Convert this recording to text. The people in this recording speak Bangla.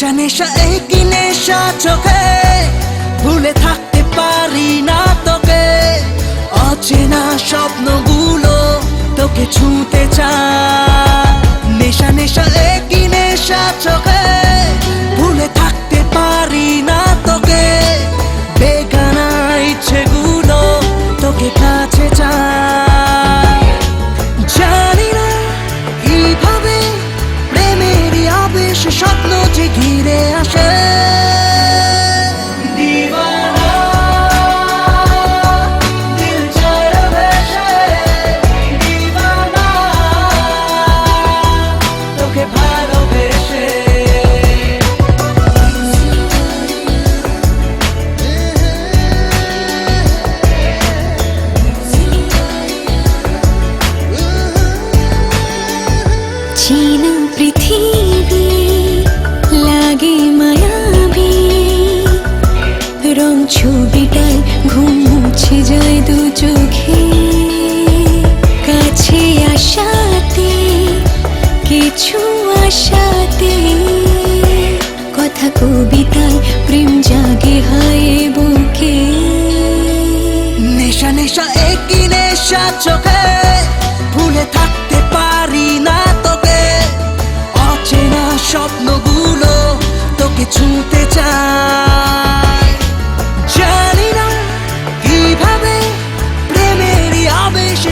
নেশা নেশা একই নেশা চোখে, ভুলে থাকতে পারি না তোকে। অচেনা স্বপ্নগুলো তোকে ছুঁতে চায়। নেশা নেশা একই নেশা চোখে, ভুলে থাকতে পারি না তোকে। বেগানা ইচ্ছেগুলো তোকে কাছে চায়। জানি না কিভাবে প্রেমেরই আবেশ স্বপ্ন যে ঘিরে আসে। चीना पृथ्वी लागे मायाबी, रंग छबिटाय घुम मुछे जाए दु चोखे। काछे आसाते किछु आसाते, कथा कविताय प्रेम जागे हाय बुके। नेशा नेशा एकई नेशा चोखे, भूले থাকতে পারি না তোকে। অচেনা স্বপ্নগুলো তোকে ছুঁতে চায়। জানি না কিভাবে প্রেমেরই আবেশে